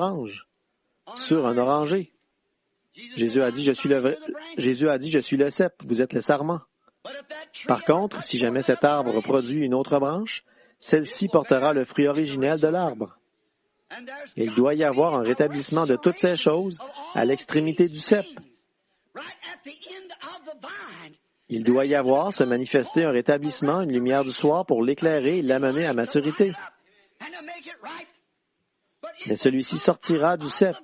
orange, sur un oranger. Jésus a dit, je suis le cep, vous êtes le sarment. Par contre, si jamais cet arbre produit une autre branche, celle-ci portera le fruit originel de l'arbre. Et il doit y avoir un rétablissement de toutes ces choses à l'extrémité du cep. Il doit y avoir, se manifester un rétablissement, une lumière du soir pour l'éclairer et l'amener à maturité. Mais celui-ci sortira du cep,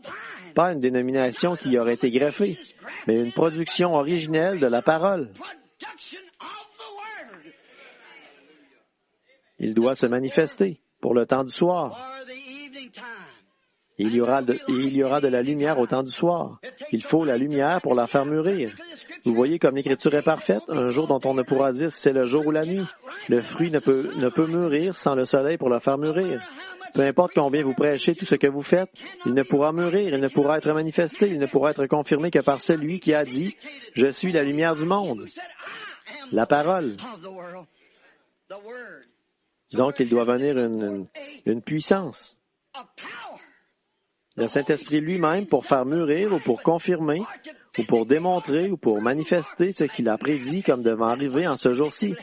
pas une dénomination qui y aurait été greffée, mais une production originelle de la parole. Il doit se manifester pour le temps du soir. Et il y aura de la lumière au temps du soir. Il faut la lumière pour la faire mûrir. Vous voyez comme l'Écriture est parfaite, un jour dont on ne pourra dire si c'est le jour ou la nuit. Le fruit ne peut mûrir sans le soleil pour le faire mûrir. Peu importe combien vous prêchez tout ce que vous faites, il ne pourra mûrir, il ne pourra être manifesté, il ne pourra être confirmé que par celui qui a dit « Je suis la lumière du monde ». La parole. Donc, il doit venir une puissance. Le Saint-Esprit lui-même pour faire mûrir ou pour confirmer ou pour démontrer ou pour manifester ce qu'il a prédit comme devant arriver en ce jour-ci.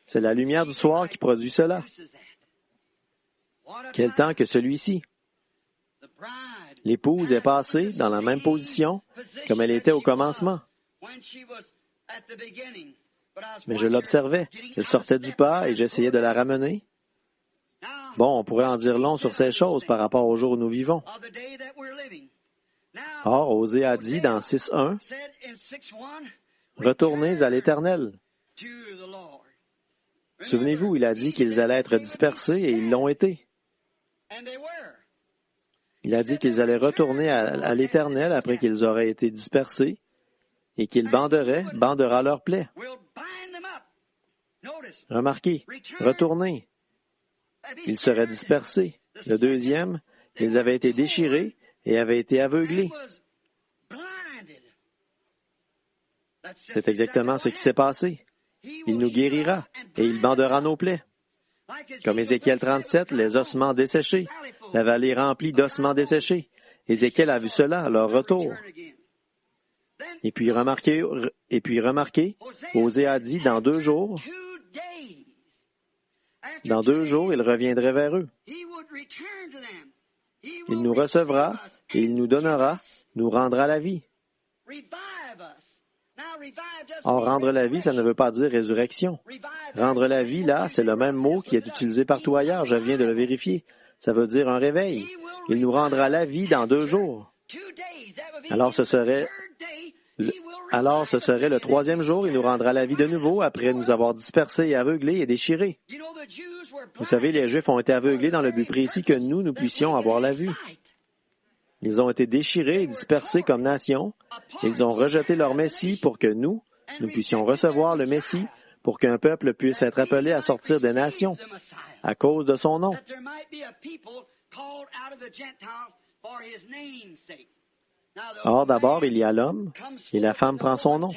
C'est la lumière du soir qui produit cela. Quel temps que celui-ci? L'épouse est passée dans la même position comme elle était au commencement. Mais je l'observais. Elle sortait du pas et j'essayais de la ramener. Bon, on pourrait en dire long sur ces choses par rapport au jour où nous vivons. Or, Osée a dit dans 6.1, « Retournez à l'Éternel. » Souvenez-vous, il a dit qu'ils allaient être dispersés et ils l'ont été. Il a dit qu'ils allaient retourner à l'Éternel après qu'ils auraient été dispersés et qu'il bandera leurs plaies. Remarquez, retournez. Ils seraient dispersés. Le deuxième, ils avaient été déchirés et avaient été aveuglés. C'est exactement ce qui s'est passé. Il nous guérira et il bandera nos plaies. Comme Ézéchiel 37, les ossements desséchés, la vallée remplie d'ossements desséchés. Ézéchiel a vu cela à leur retour. Et puis remarquez, Osée a dit, dans 2 jours, il reviendrait vers eux. Il nous recevra et il nous donnera, nous rendra la vie. Or, rendre la vie, ça ne veut pas dire résurrection. Rendre la vie, là, c'est le même mot qui est utilisé partout ailleurs. Je viens de le vérifier. Ça veut dire un réveil. Il nous rendra la vie dans 2 jours. Alors, ce serait le 3e jour. Il nous rendra la vie de nouveau après nous avoir dispersés et aveuglés et déchirés. Vous savez, les Juifs ont été aveuglés dans le but précis que nous puissions avoir la vue. Ils ont été déchirés et dispersés comme nation. Ils ont rejeté leur Messie pour que nous puissions recevoir le Messie, pour qu'un peuple puisse être appelé à sortir des nations à cause de son nom. Or, d'abord, il y a l'homme, et la femme prend son nom.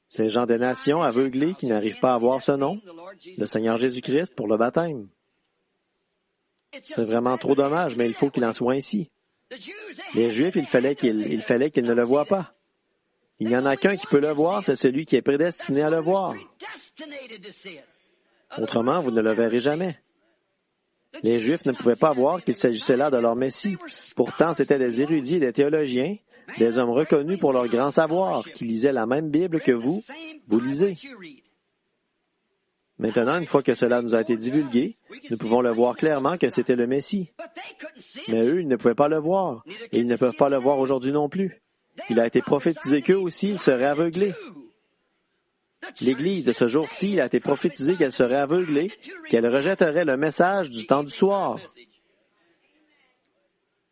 Ces gens des nations aveuglés qui n'arrivent pas à voir ce nom, le Seigneur Jésus-Christ, pour le baptême. C'est vraiment trop dommage, mais il faut qu'il en soit ainsi. Les Juifs, il fallait qu'ils ne le voient pas. Il n'y en a qu'un qui peut le voir, c'est celui qui est prédestiné à le voir. Autrement, vous ne le verrez jamais. Les Juifs ne pouvaient pas voir qu'il s'agissait là de leur Messie. Pourtant, c'étaient des érudits et des théologiens, des hommes reconnus pour leur grand savoir, qui lisaient la même Bible que vous lisez. Maintenant, une fois que cela nous a été divulgué, nous pouvons le voir clairement que c'était le Messie. Mais eux, ils ne pouvaient pas le voir, et ils ne peuvent pas le voir aujourd'hui non plus. Il a été prophétisé qu'eux aussi, ils seraient aveuglés. L'Église de ce jour-ci, il a été prophétisé qu'elle serait aveuglée, qu'elle rejetterait le message du temps du soir.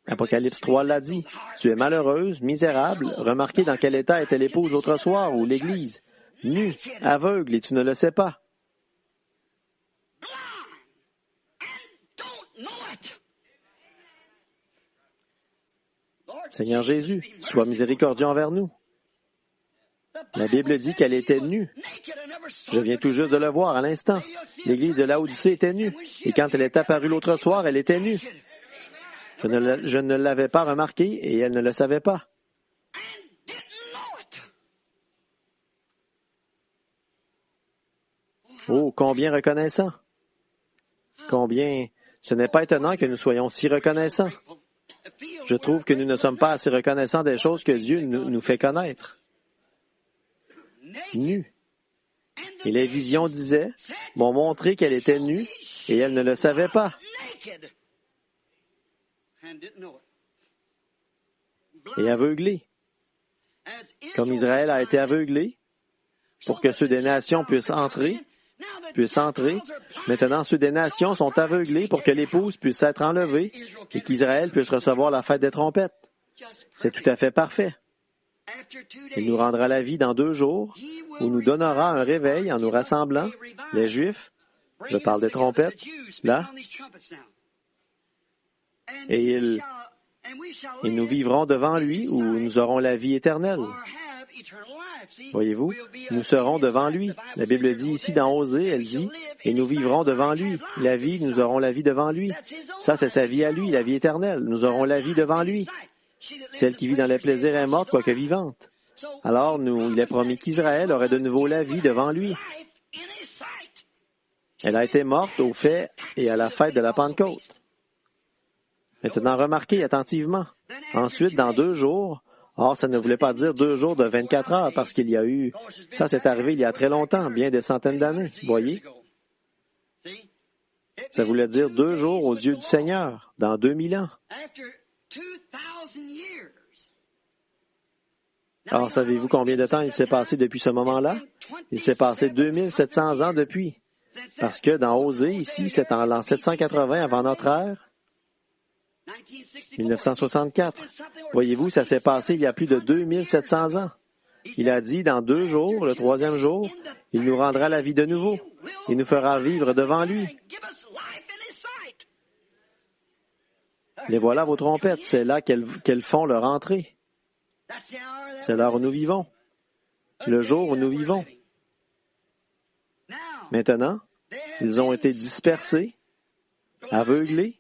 Apocalypse 3 l'a dit. Tu es malheureuse, misérable. Remarquez dans quel état était l'épouse l'autre soir ou l'Église. Nue, aveugle, et tu ne le sais pas. Seigneur Jésus, sois miséricordieux envers nous. La Bible dit qu'elle était nue. Je viens tout juste de le voir à l'instant. L'Église de Laodicée était nue, et quand elle est apparue l'autre soir, elle était nue. Je ne l'avais pas remarqué, et elle ne le savait pas. Oh, combien reconnaissant! Combien... Ce n'est pas étonnant que nous soyons si reconnaissants. Je trouve que nous ne sommes pas assez reconnaissants des choses que Dieu nous fait connaître. Nue. Et les visions disaient, m'ont montré qu'elle était nue, et elle ne le savait pas. Et aveuglée. Comme Israël a été aveuglé, pour que ceux des nations puissent entrer, maintenant ceux des nations sont aveuglés pour que l'épouse puisse être enlevée et qu'Israël puisse recevoir la fête des trompettes. C'est tout à fait parfait. Il nous rendra la vie dans 2 jours, où nous donnera un réveil en nous rassemblant, les Juifs, je parle des trompettes, là, et nous vivrons devant lui où nous aurons la vie éternelle. Voyez-vous, nous serons devant lui. La Bible dit ici dans Osée, elle dit, et nous vivrons devant lui. La vie, nous aurons la vie devant lui. Ça, c'est sa vie à lui, la vie éternelle. Nous aurons la vie devant lui. Celle qui vit dans les plaisirs est morte, quoique vivante. Alors, il est promis qu'Israël aurait de nouveau la vie devant lui. Elle a été morte au fait et à la fête de la Pentecôte. Maintenant, remarquez attentivement. Ensuite, dans 2 jours, or, ça ne voulait pas dire 2 jours de 24 heures, parce qu'il y a eu... Ça, c'est arrivé il y a très longtemps, bien des centaines d'années, voyez? Ça voulait dire 2 jours aux yeux du Seigneur, dans 2000 ans. Alors, savez-vous combien de temps il s'est passé depuis ce moment-là? Il s'est passé 2700 ans depuis. Parce que dans Osée, ici, c'est en l'an 780 avant notre ère, 1964. Voyez-vous, ça s'est passé il y a plus de 2700 ans. Il a dit, dans 2 jours, le 3e jour, il nous rendra la vie de nouveau. Il nous fera vivre devant lui. Les voilà vos trompettes, c'est là qu'elles font leur entrée. C'est l'heure où nous vivons. Le jour où nous vivons. Maintenant, ils ont été dispersés, aveuglés,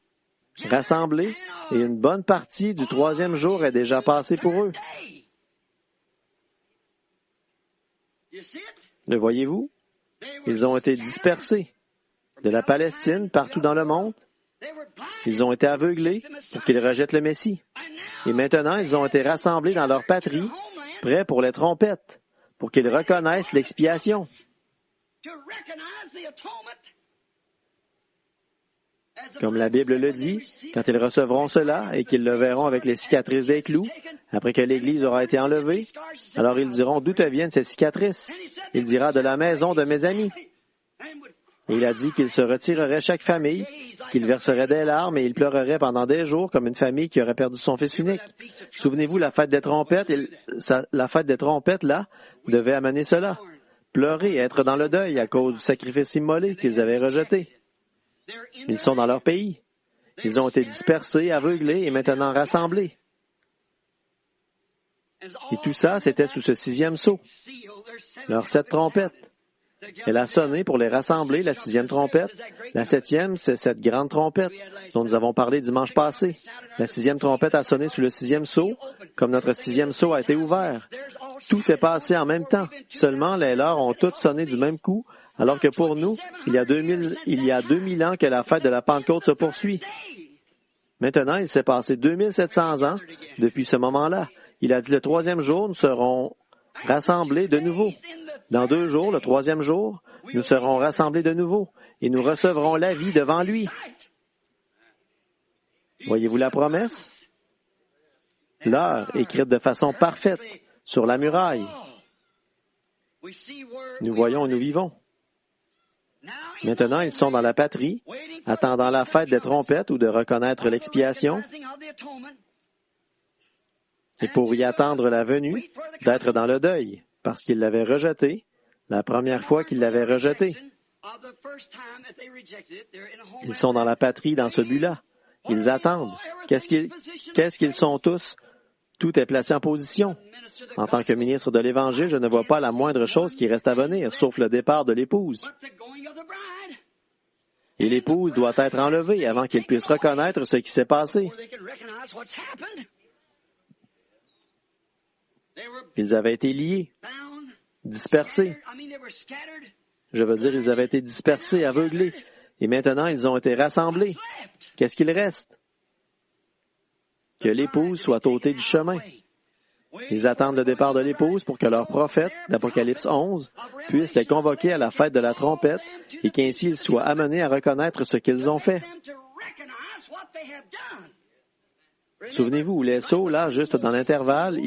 rassemblés, et une bonne partie du 3e jour est déjà passée pour eux. Le voyez-vous? Ils ont été dispersés de la Palestine partout dans le monde. Ils ont été aveuglés pour qu'ils rejettent le Messie. Et maintenant, ils ont été rassemblés dans leur patrie, prêts pour les trompettes, pour qu'ils reconnaissent l'expiation. Comme la Bible le dit, quand ils recevront cela et qu'ils le verront avec les cicatrices des clous, après que l'Église aura été enlevée, alors ils diront, d'où te viennent ces cicatrices? Il dira, de la maison de mes amis. Et il a dit qu'il se retirerait chaque famille, qu'il verserait des larmes et il pleurerait pendant des jours comme une famille qui aurait perdu son fils unique. Souvenez-vous, la fête des trompettes, là, devait amener cela. Pleurer, être dans le deuil à cause du sacrifice immolé qu'ils avaient rejeté. Ils sont dans leur pays. Ils ont été dispersés, aveuglés et maintenant rassemblés. Et tout ça, c'était sous ce 6e sceau. Leurs 7 trompettes. Elle a sonné pour les rassembler, la 6e trompette. La 7e, c'est cette grande trompette dont nous avons parlé dimanche passé. La 6e trompette a sonné sous le 6e sceau, comme notre 6e sceau a été ouvert. Tout s'est passé en même temps. Seulement, les leurs ont toutes sonné du même coup, alors que pour nous, il y a 2000 ans que la fête de la Pentecôte se poursuit. Maintenant, il s'est passé 2700 ans depuis ce moment-là. Il a dit le 3e jour, nous serons rassemblés de nouveau. Dans 2 jours, le 3e jour, nous serons rassemblés de nouveau et nous recevrons la vie devant lui. Voyez-vous la promesse? L'heure écrite de façon parfaite sur la muraille. Nous voyons où nous vivons. Maintenant, ils sont dans la patrie, attendant la fête des trompettes ou de reconnaître l'expiation. Et pour y attendre la venue, d'être dans le deuil, parce qu'ils l'avaient rejeté, la première fois qu'ils l'avaient rejeté. Ils sont dans la patrie dans ce but-là. Ils attendent. Qu'est-ce qu'ils sont tous? Tout est placé en position. En tant que ministre de l'Évangile, je ne vois pas la moindre chose qui reste à venir, sauf le départ de l'épouse. Et l'épouse doit être enlevée avant qu'il puisse reconnaître ce qui s'est passé. Ils avaient été liés, dispersés. Je veux dire, ils avaient été dispersés, aveuglés. Et maintenant, ils ont été rassemblés. Qu'est-ce qu'il reste? Que l'épouse soit ôtée du chemin. Ils attendent le départ de l'épouse pour que leur prophète, d'Apocalypse 11, puisse les convoquer à la fête de la trompette et qu'ainsi ils soient amenés à reconnaître ce qu'ils ont fait. Souvenez-vous, les sceaux, là, juste dans l'intervalle,